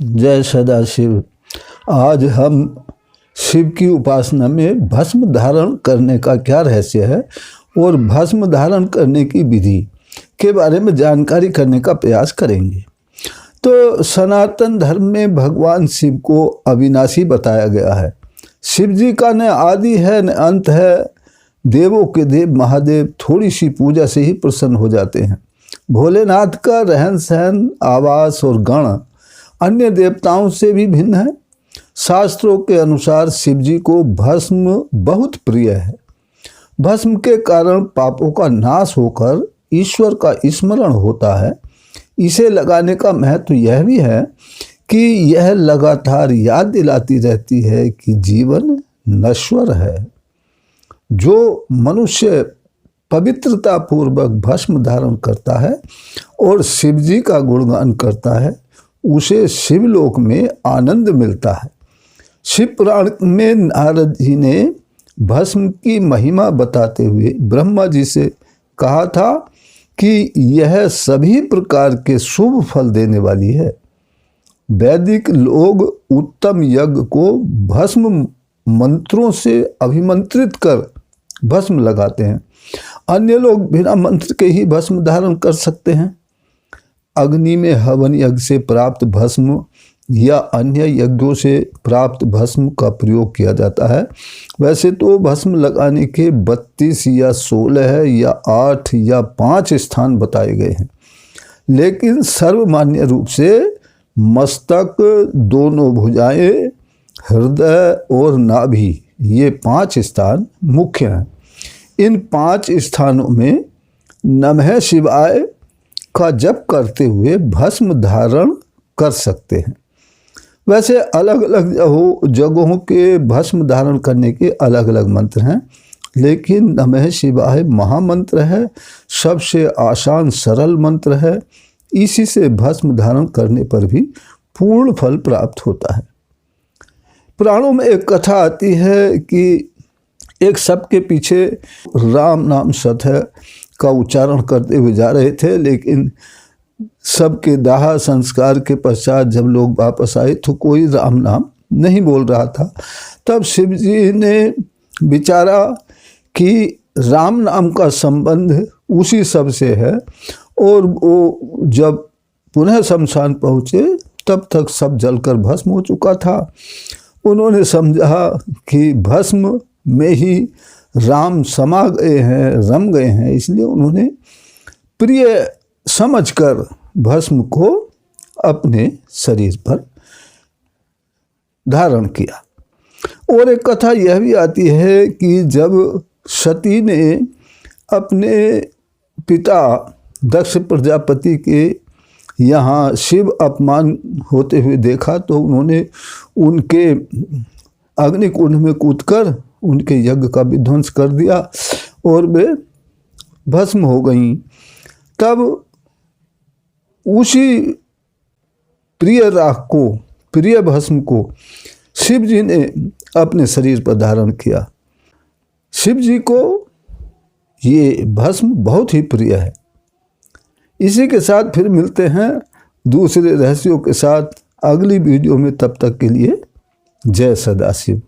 जय सदाशिव। आज हम शिव की उपासना में भस्म धारण करने का क्या रहस्य है और भस्म धारण करने की विधि के बारे में जानकारी करने का प्रयास करेंगे। तो सनातन धर्म में भगवान शिव को अविनाशी बताया गया है। शिव जी का न आदि है न अंत है। देवों के देव महादेव थोड़ी सी पूजा से ही प्रसन्न हो जाते हैं। भोलेनाथ का रहन सहन, आवास और गण अन्य देवताओं से भी भिन्न है। शास्त्रों के अनुसार शिव जी को भस्म बहुत प्रिय है। भस्म के कारण पापों का नाश होकर ईश्वर का स्मरण होता है। इसे लगाने का महत्व यह भी है कि यह लगातार याद दिलाती रहती है कि जीवन नश्वर है। जो मनुष्य पवित्रता पूर्वक भस्म धारण करता है और शिव जी का गुणगान करता है, उसे शिवलोक में आनंद मिलता है। शिव पुराण में नारद जी ने भस्म की महिमा बताते हुए ब्रह्मा जी से कहा था कि यह सभी प्रकार के शुभ फल देने वाली है। वैदिक लोग उत्तम यज्ञ को भस्म मंत्रों से अभिमंत्रित कर भस्म लगाते हैं। अन्य लोग बिना मंत्र के ही भस्म धारण कर सकते हैं। अग्नि में हवन यज्ञ से प्राप्त भस्म या अन्य यज्ञों से प्राप्त भस्म का प्रयोग किया जाता है। वैसे तो भस्म लगाने के 32 या 16 या 8 या 5 स्थान बताए गए हैं, लेकिन सर्वमान्य रूप से मस्तक, दोनों भुजाएं, हृदय और नाभि, ये 5 स्थान मुख्य हैं। इन 5 स्थानों में नमः शिवाय का जप करते हुए भस्म धारण कर सकते हैं। वैसे अलग अलग जगहों के भस्म धारण करने के अलग अलग मंत्र हैं, लेकिन नमः शिवाय महामंत्र है, सबसे आसान सरल मंत्र है। इसी से भस्म धारण करने पर भी पूर्ण फल प्राप्त होता है। पुराणों में एक कथा आती है कि एक शव के पीछे राम नाम सत्य का उच्चारण करते हुए जा रहे थे, लेकिन सबके दाह संस्कार के पश्चात जब लोग वापस आए तो कोई राम नाम नहीं बोल रहा था। तब शिव जी ने विचारा कि राम नाम का संबंध उसी शव से है, और वो जब पुनः शमशान पहुँचे तब तक सब जलकर भस्म हो चुका था। उन्होंने समझा कि भस्म में ही राम समा गए हैं, रम गए हैं, इसलिए उन्होंने प्रिय समझकर भस्म को अपने शरीर पर धारण किया। और एक कथा यह भी आती है कि जब सती ने अपने पिता दक्ष प्रजापति के यहाँ शिव अपमान होते हुए देखा तो उन्होंने उनके अग्निकुंड में कूदकर उनके यज्ञ का विध्वंस कर दिया और वे भस्म हो गईं। तब उसी प्रिय राख को, प्रिय भस्म को शिव जी ने अपने शरीर पर धारण किया। शिव जी को ये भस्म बहुत ही प्रिय है। इसी के साथ फिर मिलते हैं दूसरे रहस्यों के साथ अगली वीडियो में। तब तक के लिए जय सदाशिव।